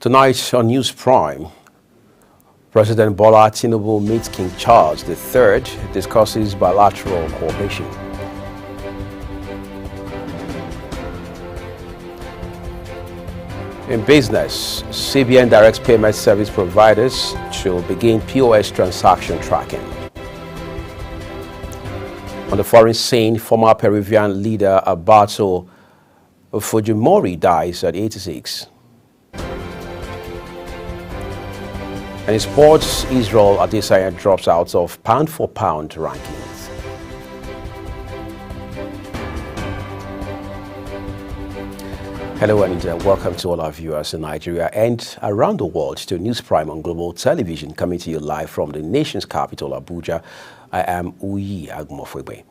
Tonight on News Prime, President Bola Tinubu meets King Charles III, discusses bilateral cooperation. In business, CBN directs payment service providers to begin POS transaction tracking. On the foreign scene, former Peruvian leader Alberto Fujimori dies at 86. And in sports, Israel Adesanya drops out of pound-for-pound rankings. Hello and welcome to all our viewers in Nigeria and around the world to News Prime on Global Television, coming to you live from the nation's capital, Abuja. I am Uyi Agumofwebe.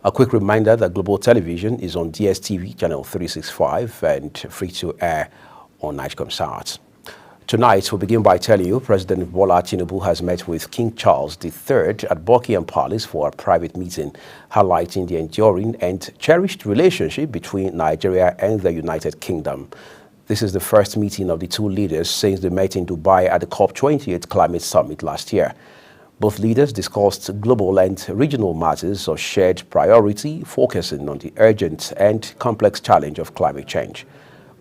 A quick reminder that Global Television is on DSTV channel 365 and free to air on Nigecomsat. Tonight, we'll begin by telling you President Bola Tinubu has met with King Charles III at Buckingham Palace for a private meeting, highlighting the enduring and cherished relationship between Nigeria and the United Kingdom. This is the first meeting of the two leaders since they met in Dubai at the COP28 Climate Summit last year. Both leaders discussed global and regional matters of shared priority, focusing on the urgent and complex challenge of climate change.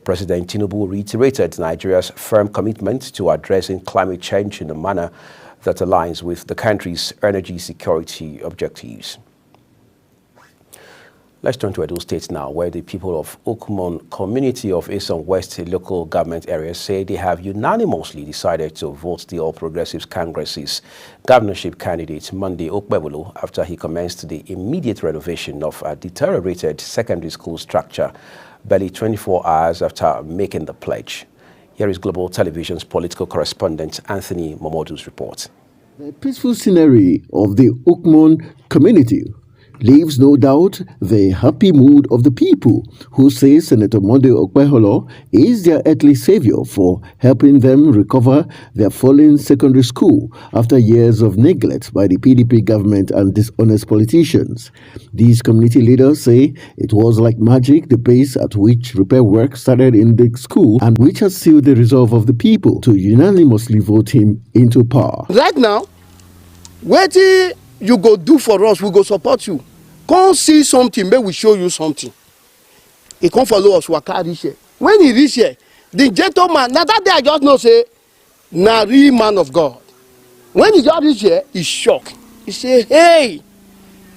President Tinubu reiterated Nigeria's firm commitment to addressing climate change in a manner that aligns with the country's energy security objectives. Let's turn to Edo State now, where the people of Ukmon community of Eastern West local government areas say they have unanimously decided to vote the All Progressives Congress's governorship candidate Monday Okpebolo after he commenced the immediate renovation of a deteriorated secondary school structure barely 24 hours after making the pledge. Here is Global Television's political correspondent Anthony Momodu's report. The peaceful scenery of the Ukmon community leaves no doubt the happy mood of the people who say Senator Monday Okpebolo is their earthly savior for helping them recover their fallen secondary school after years of neglect by the PDP government and dishonest politicians. These community leaders say it was like magic the pace at which repair work started in the school and which has sealed the resolve of the people to unanimously vote him into power. Right now, what you go do for us, we go support you. Come see something, maybe we show you something. He come follow us, waka reach here. When he reach here, the gentleman, now that day I just know say, na real man of God. When he just reach here, he shocked. He say, hey,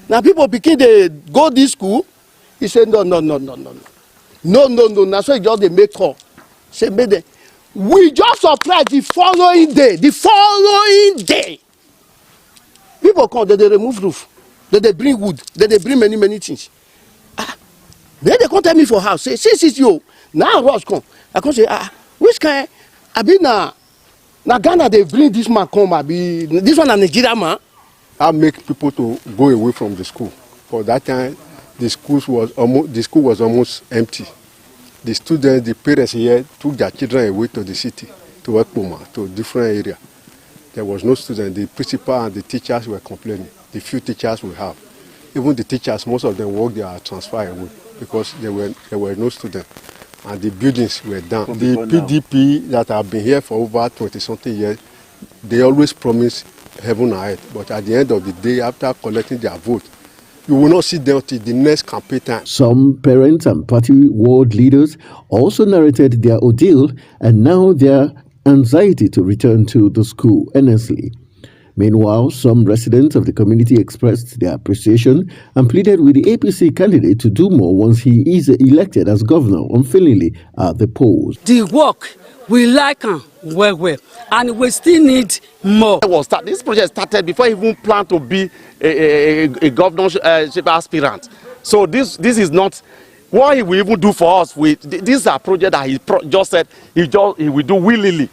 now people begin they go this school. He said, no. Now so he just they make call. Say, we just surprised the following day. People come, they remove roof, they bring wood, they bring many things. Then they come tell me for house, say, you. Now rush come. I come say, which kind? I be na Ghana they bring this man come. I be this one a Nigeria man. I make people to go away from the school. For that time, the school was almost empty. The students, the parents here took their children away to the city, to Ekpoma, to a different area. There was no student. The principal and the teachers were complaining. The few teachers we have, even the teachers, most of them work there transfer away because there were no students, and the buildings were down. The PDP that have been here for over 20-something years, they always promise heaven and earth, but at the end of the day, after collecting their vote, you will not see them until the next campaign time. Some parents and party ward leaders also narrated their ordeal and now their anxiety to return to the school earnestly. Meanwhile, some residents of the community expressed their appreciation and pleaded with the APC candidate to do more once he is elected as governor unfailingly at the polls. The work, we like him well, and we still need more. This project started before he even planned to be a governorship aspirant. So this is not what he will even do for us. This is a project that he just said he will do willingly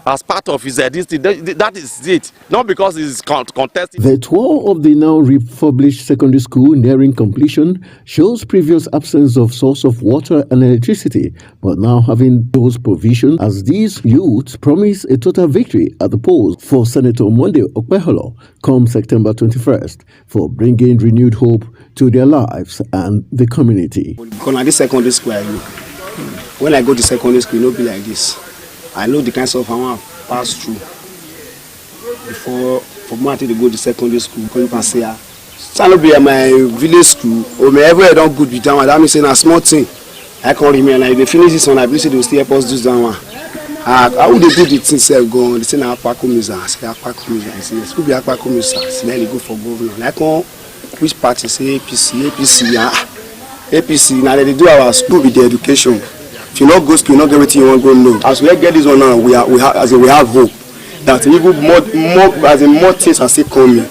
as part of his existence. That is it, not because he's contesting. The tour of the now refurbished secondary school nearing completion shows previous absence of source of water and electricity, but now having those provisions as these youths promise a total victory at the polls for Senator Monday Okpebolo come September 21st for bringing renewed hope to their lives and the community. Because at this secondary school, when I go to secondary school, it will be like this. I know the kinds of I want to pass through before for me to go to secondary school. Because you can say, stand be at my village school or me everywhere don't good with that one. That means saying a small thing. I can't remember. If they finish this one, I believe they will still help us do that one. How would they do the things go? They say na Akpakomisa. I say Akpakomisa. I say school be Akpakomisa. So then they go for governor. Like which party say APC. APC. Now they do our school with the education. If you not go school, you not get everything you want to go know. As we get this one now, we have hope that even more things are still coming.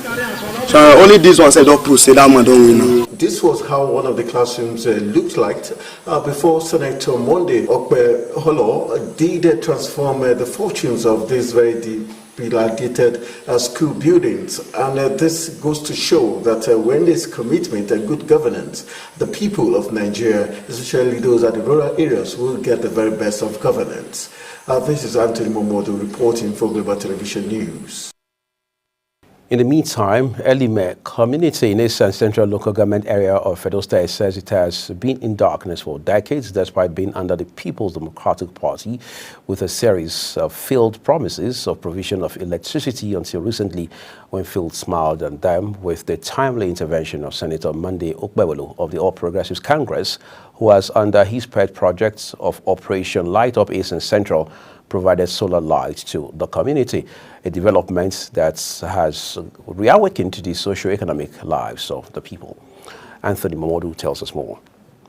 So only this one said don't proceed. That man don't win now. This was how one of the classrooms looked like before Senator Monday Okpeholo did transform the fortunes of these very dilapidated school buildings. And this goes to show that when there's commitment and good governance, the people of Nigeria, especially those at the rural areas, will get the very best of governance. This is Anthony Momodu reporting for Global Television News. In the meantime, Elime community in East and Central Local Government area of Edo State says it has been in darkness for decades despite being under the People's Democratic Party with a series of failed promises of provision of electricity until recently when Phil smiled on them with the timely intervention of Senator Monday Okpeholo of the All Progressives Congress, who has under his pet projects of Operation Light Up East and Central provided solar light to the community, a development that has reawakened the socio-economic lives of the people. Anthony Momodu tells us more.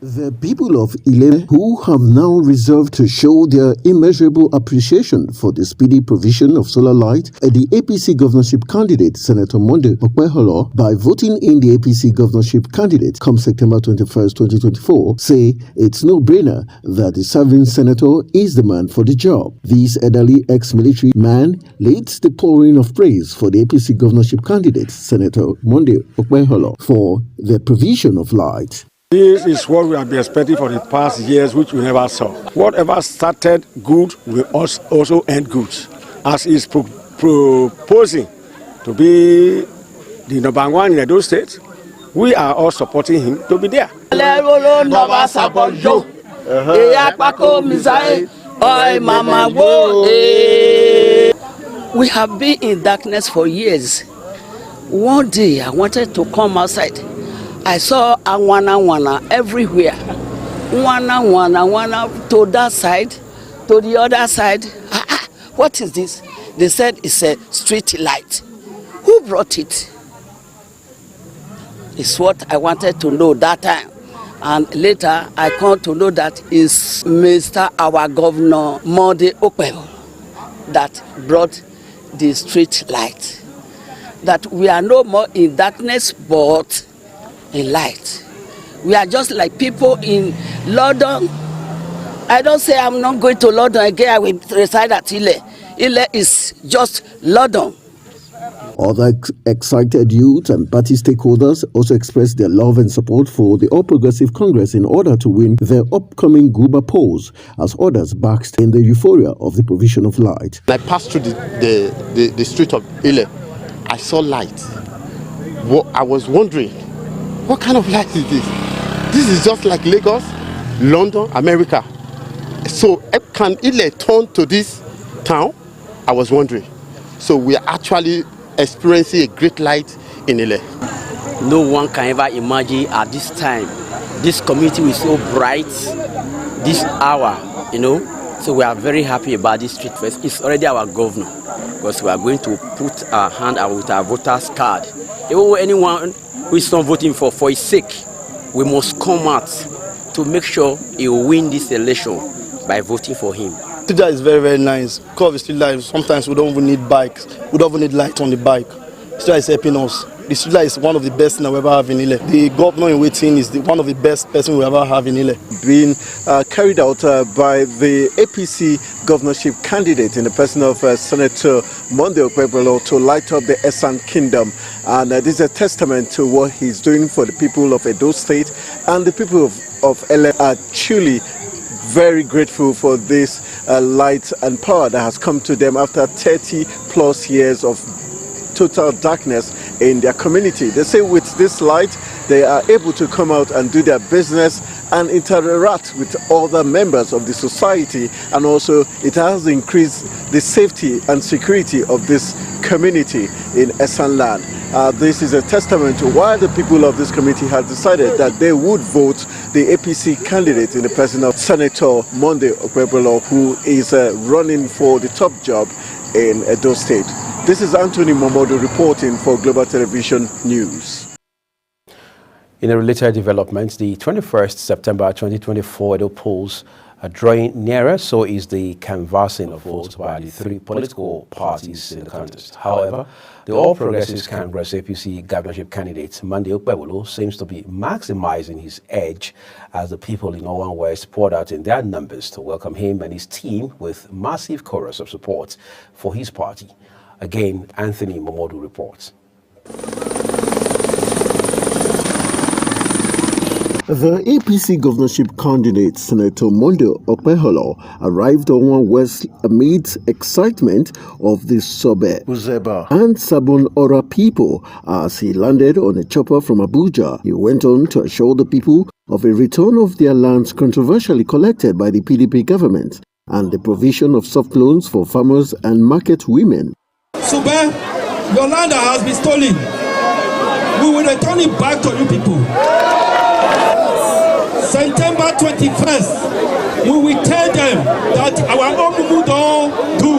The people of Ile, who have now resolved to show their immeasurable appreciation for the speedy provision of solar light, the APC governorship candidate, Senator Monday Okpeholo, by voting in the APC governorship candidate come September 21st, 2024, say it's no-brainer that the serving senator is the man for the job. This elderly ex-military man leads the pouring of praise for the APC governorship candidate, Senator Monday Okpeholo, for the provision of light. This is what we have been expecting for the past years, which we never saw. Whatever started good will also end good. As he is proposing to be the number one in Edo State, we are all supporting him to be there. We have been in darkness for years. One day I wanted to come outside. I saw a wana everywhere. Wana to that side, to the other side. What is this? They said it's a street light. Who brought it? It's what I wanted to know that time. And later I come to know that it's Mr. our Governor Monday Okpeholo that brought the street light. That we are no more in darkness but in light. We are just like people in London. I don't say I'm not going to London again. I will reside at Ile. Ile is just London. Other excited youth and party stakeholders also expressed their love and support for the All Progressive Congress in order to win their upcoming Guba polls, as others basked in the euphoria of the provision of light. I passed through the street of Ile. I saw light. I was wondering, what kind of light is this? This is just like Lagos, London, America. So can Ile turn to this town? I was wondering. So we are actually experiencing a great light in Ile. No one can ever imagine at this time, this community is so bright, this hour, So we are very happy about this street fest. It's already our governor, because we are going to put our hand out with our voters card. Anyone who is not voting for his sake, we must come out to make sure he will win this election by voting for him. That is very, very nice. Because the street light, sometimes we don't even need bikes. We don't even need light on the bike. The street light is helping us. The street light is one of the best things we ever have in Ile. The governor in waiting is one of the best person we ever have in Ile. Being carried out by the APC governorship candidate in the person of Senator Monday Okpeholo to light up the Esan Kingdom. And this is a testament to what he's doing for the people of Edo State, and the people of Ile are truly very grateful for this light and power that has come to them after 30 plus years of total darkness in their community. They say with this light, they are able to come out and do their business and interact with other members of the society, and also it has increased the safety and security of this community in Esan Land. This is a testament to why the people of this community have decided that they would vote the APC candidate in the person of Senator Monday Okpebholo, who is running for the top job in Edo State. This is Anthony Momodu reporting for Global Television News. In a related development, the 21st September 2024 Edo polls are drawing nearer, so is the canvassing of votes by the three political parties in the contest. However, the All Progressives Congress APC governorship candidate Monday Okpebholo seems to be maximizing his edge as the people in Owan West poured out in their numbers to welcome him and his team with massive chorus of support for his party. Again, Anthony Momodu reports. The APC governorship candidate, Senator Monday Okpebholo, arrived on Owan West amid excitement of the Sobe, Uzeba, and Sabon Ora people as he landed on a chopper from Abuja. He went on to assure the people of a return of their lands controversially collected by the PDP government and the provision of soft loans for farmers and market women. Sobe, your land has been stolen. We will return it back to you people. September 21st, we will tell them that our own don't do.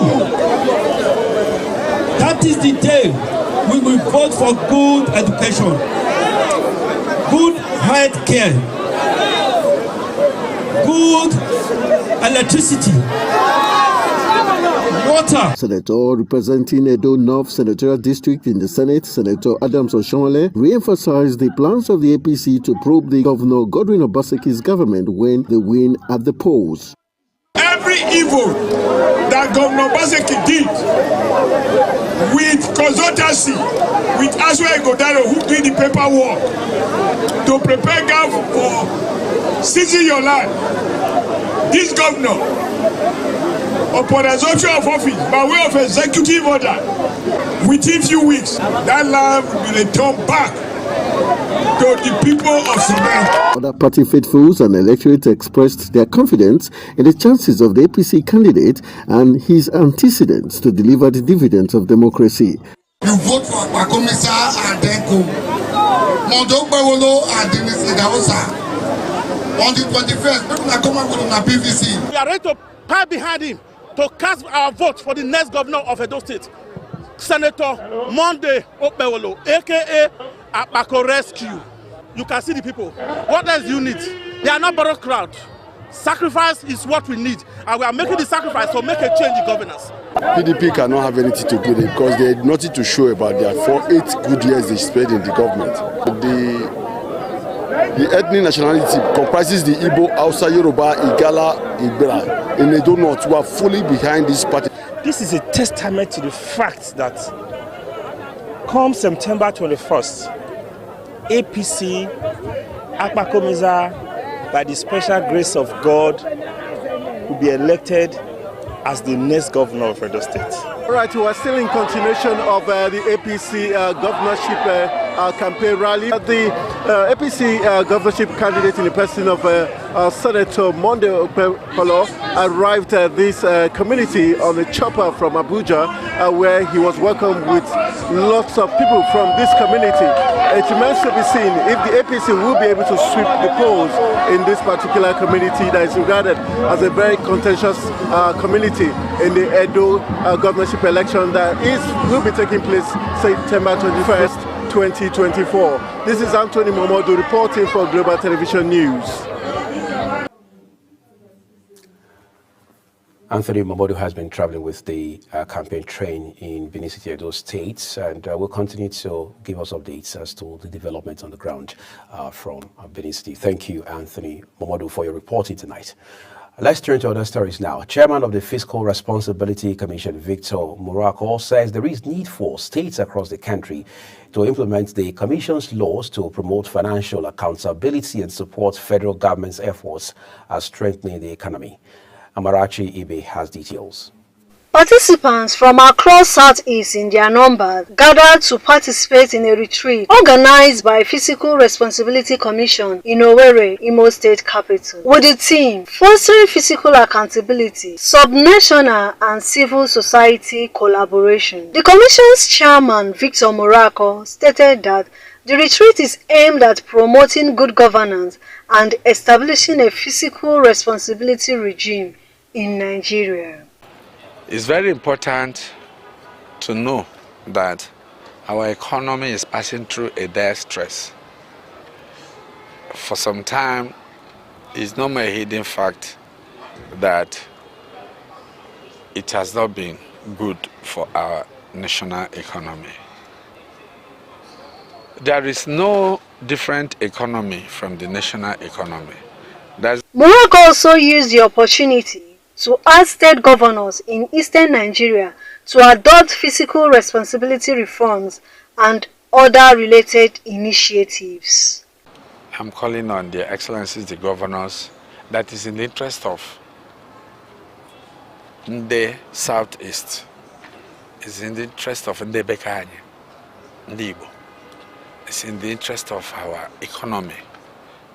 That is the day we will vote for good education, good health care, good electricity, water. Senator representing Edo North Senatorial District in the Senate, Senator Adams Oshomole, re-emphasized the plans of the APC to probe the Governor Godwin Obaseki's government when they win at the polls. Every evil that Governor Obaseki did with consultancy with Aswa Godaro, who did the paperwork to prepare Gav for seizing your land, this governor, upon assumption of office by way of executive order, within few weeks, that land will be returned back to the people of Sudan. Other party faithfuls and electorate expressed their confidence in the chances of the APC candidate and his antecedents to deliver the dividends of democracy. You vote for Akpako-Mensah and then go. Monday Okpebholo and Dennis Idahosa. On the 21st, people are coming with the PVC. We are ready to pass behind him to cast our vote for the next governor of Edo State, Senator Monday Okpebholo, aka Akpako Rescue. You can see the people. What else do you need? They are not borrowed crowd. Sacrifice is what we need, and we are making the sacrifice to make a change in governance. PDP cannot have anything to do with it because they had nothing to show about their 8 good years they spent in the government. The ethnic nationality comprises the Igbo, Hausa, Yoruba, Igala, Igbira, and they do not who are fully behind this party. This is a testament to the fact that come September 21st, APC, Akpako-Mensah, by the special grace of God, will be elected as the next governor of Edo State. All right, we are still in continuation of the APC governorship campaign rally. The APC governorship candidate in the person of Senator Monday Okpebholo arrived at this community on a chopper from Abuja, where he was welcomed with lots of people from this community. It remains to be seen if the APC will be able to sweep the polls in this particular community that is regarded as a very contentious community in the Edo governorship election that will be taking place September 21st, 2024. This is Anthony Momodu reporting for Global Television News. Anthony Momodu has been traveling with the campaign train in Benin City, Edo State, and will continue to give us updates as to the developments on the ground from Benin City. Thank you, Anthony Momodu, for your reporting tonight. Let's turn to other stories now. Chairman of the Fiscal Responsibility Commission, Victor Murako, says there is need for states across the country to implement the Commission's laws to promote financial accountability and support federal government's efforts at strengthening the economy. Amarachi Ibe has details. Participants from across Southeast in their numbers gathered to participate in a retreat organized by Fiscal Responsibility Commission in Owerri, Imo State Capital, with the theme Fostering Fiscal Accountability, Subnational and Civil Society Collaboration. The Commission's chairman, Victor Morako, stated that the retreat is aimed at promoting good governance and establishing a fiscal responsibility regime in Nigeria. It's very important to know that our economy is passing through a dire stress. For some time, it's not a hidden fact that it has not been good for our national economy. There is no different economy from the national economy. Morocco also used the opportunity to ask state governors in eastern Nigeria to adopt fiscal responsibility reforms and other related initiatives. I'm calling on Their Excellencies, the governors, that is in the interest of the Southeast, is in the interest of the Bekanye, Ndibo. It's in the interest of our economy,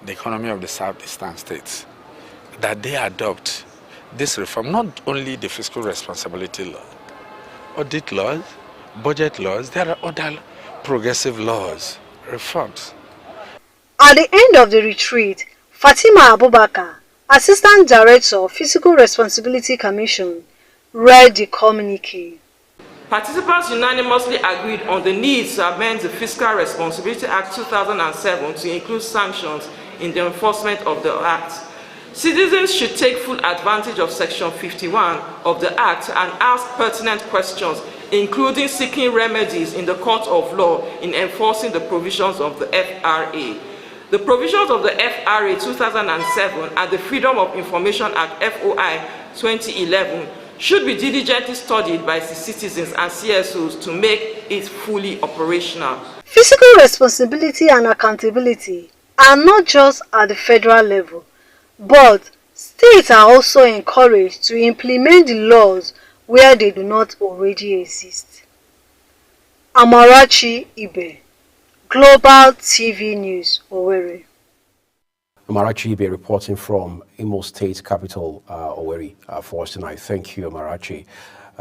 the economy of the Southeastern states, that they adopt this reform, not only the fiscal responsibility law, audit laws, budget laws, there are other progressive laws, reforms. At the end of the retreat, Fatima Abubakar, Assistant Director of Fiscal Responsibility Commission, read the communique. Participants unanimously agreed on the need to amend the Fiscal Responsibility Act 2007 to include sanctions in the enforcement of the Act. Citizens should take full advantage of Section 51 of the Act and ask pertinent questions, including seeking remedies in the court of law in enforcing the provisions of the FRA. The provisions of the FRA 2007 and the Freedom of Information Act FOI 2011 should be diligently studied by the citizens and CSOs to make it fully operational. Fiscal responsibility and accountability are not just at the federal level, but states are also encouraged to implement the laws where they do not already exist. Amarachi Ibe, Global TV News, Owerri. Amarachi Ibe reporting from Imo State Capital, Owerri, for us tonight. Thank you, Amarachi.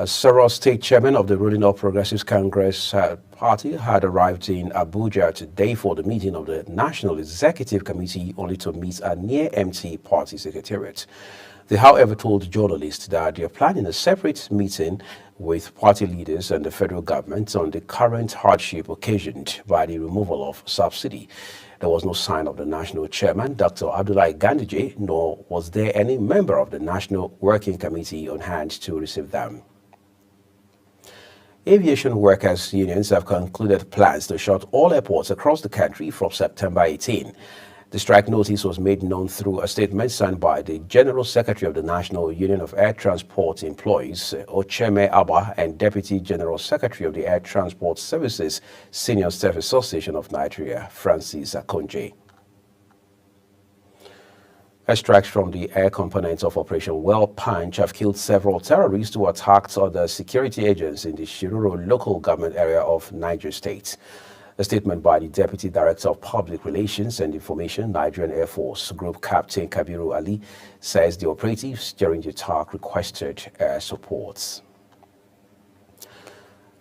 Several state chairmen of the ruling All Progressives Congress party had arrived in Abuja today for the meeting of the National Executive Committee, only to meet a near-empty party secretariat. They, however, told journalists that they are planning a separate meeting with party leaders and the federal government on the current hardship occasioned by the removal of subsidy. There was no sign of the national chairman, Dr. Abdullahi Ganduje, nor was there any member of the National Working Committee on hand to receive them. Aviation workers' unions have concluded plans to shut all airports across the country from September 18. The strike notice was made known through a statement signed by the General Secretary of the National Union of Air Transport Employees, Ocheme Abba, and Deputy General Secretary of the Air Transport Services Senior Staff Association of Nigeria, Francis Akonje. Airstrikes from the air components of Operation Well Punch have killed several terrorists who attacked other security agents in the Shiroro local government area of Niger State. A statement by the Deputy Director of Public Relations and Information, Nigerian Air Force Group Captain Kabiru Ali, says the operatives during the attack requested air support.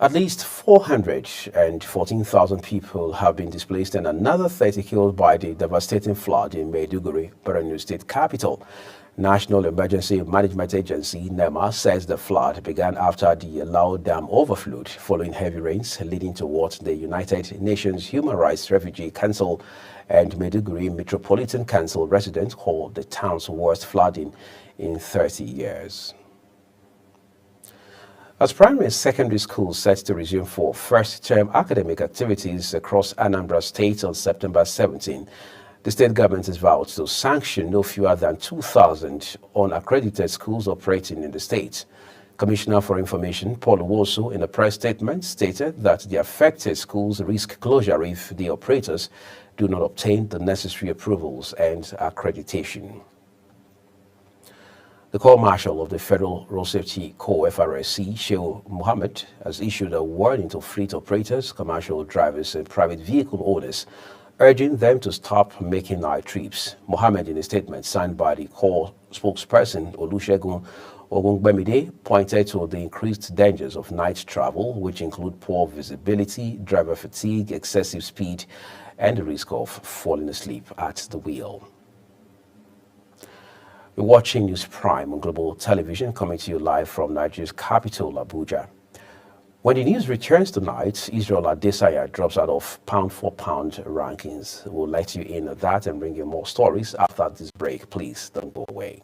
At least 414,000 people have been displaced and another 30 killed by the devastating flood in Maiduguri, Borno State capital. National Emergency Management Agency, NEMA, says the flood began after the Lao Dam overflowed following heavy rains, leading to what the United Nations Human Rights Refugee Council and Maiduguri Metropolitan Council residents called the town's worst flooding in 30 years. As primary and secondary schools set to resume for first-term academic activities across Anambra State on September 17, the state government has vowed to sanction no fewer than 2,000 unaccredited schools operating in the state. Commissioner for Information Paul Wosu, in a press statement, stated that the affected schools risk closure if the operators do not obtain the necessary approvals and accreditation. The Corps Marshal of the Federal Road Safety Corps, FRSC, Shehu Mohammed, has issued a warning to fleet operators, commercial drivers, and private vehicle owners, urging them to stop making night trips. Mohammed, in a statement signed by the Corps spokesperson Olusegun Ogungbemide, pointed to the increased dangers of night travel, which include poor visibility, driver fatigue, excessive speed, and the risk of falling asleep at the wheel. You're watching News Prime on Global Television, coming to you live from Nigeria's capital, Abuja. When the news returns tonight, Israel Adesanya drops out of pound-for-pound rankings. We'll let you in on that and bring you more stories after this break. Please don't go away.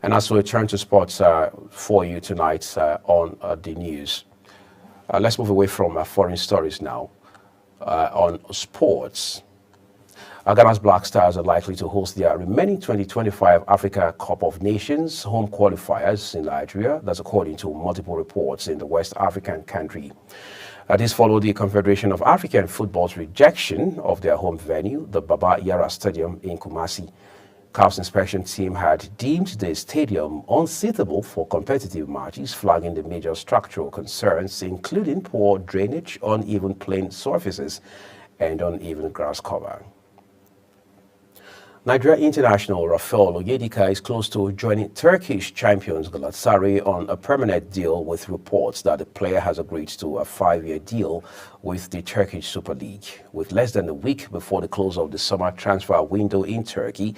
And as we return to sports for you tonight on the news, let's move away from foreign stories now. On sports, Ghana's Black Stars are likely to host their remaining 2025 Africa Cup of Nations home qualifiers in Nigeria. That's according to multiple reports in the West African country. This followed the Confederation of African Football's rejection of their home venue, the Baba Yara Stadium in Kumasi. CAF's inspection team had deemed the stadium unsuitable for competitive matches, flagging the major structural concerns, including poor drainage, uneven playing surfaces, and uneven grass cover. Nigeria international Rafael Onyedika is close to joining Turkish champions Galatasaray on a permanent deal, with reports that the player has agreed to a 5-year deal with the Turkish Super League. With less than a week before the close of the summer transfer window in Turkey,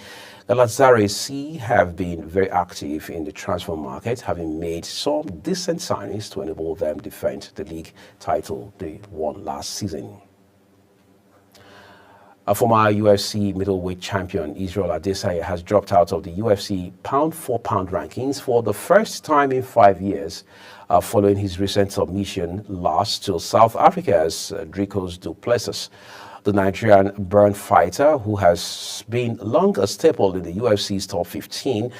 Galatasaray have been very active in the transfer market, having made some decent signings to enable them defend the league title they won last season. A former UFC middleweight champion, Israel Adesanya, has dropped out of the UFC pound-for-pound rankings for the first time in 5 years, following his recent submission loss to South Africa's Dricus du Plessis. The Nigerian-born fighter, who has been long a staple in the UFC's top 15,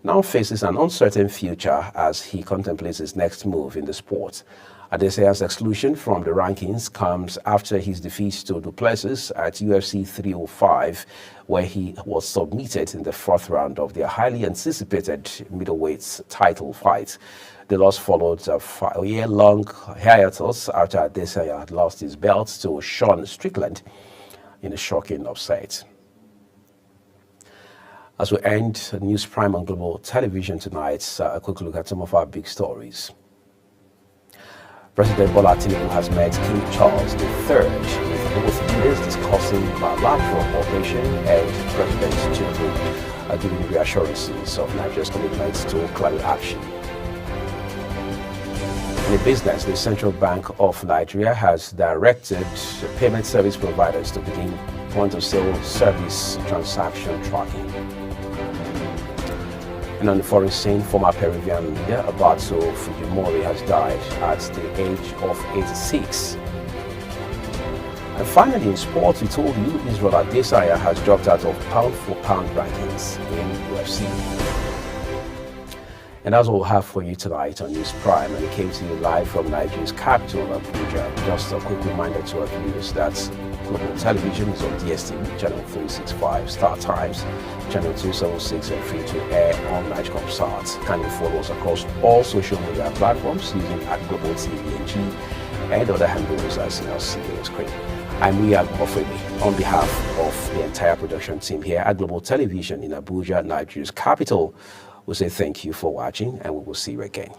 now faces an uncertain future as he contemplates his next move in the sport. Adesanya's exclusion from the rankings comes after his defeat to du Plessis at UFC 305, where he was submitted in the 4th round of their highly anticipated middleweight title fight. The loss followed a year-long hiatus after Adesanya had lost his belt to Sean Strickland in a shocking upset. As we end News Prime on Global Television tonight, a quick look at some of our big stories. President Bola Tinubu has met King Charles III, with both leaders discussing bilateral cooperation and President Tinubu giving reassurances of Nigeria's commitment to climate action. In business, the Central Bank of Nigeria has directed payment service providers to begin point-of-sale service transaction tracking. And on the foreign scene, former Peruvian leader Alberto Fujimori has died at the age of 86. And finally, in sports, we told you Israel Adesanya has dropped out of pound-for-pound rankings in UFC. And that's all we'll have for you tonight on News Prime, and it came to you live from Nigeria's capital, Abuja. Just a quick reminder to our viewers that Global Television is on DSTV, channel 365, Star Times, channel 276, and free to air on Nigecomsat. Kindly follow us across all social media platforms using @GlobalTVNG and other handles as you now see on the screen. I'm Riyad Ofebi on behalf of the entire production team here at Global Television in Abuja, Nigeria's capital. We'll say thank you for watching, and we will see you again.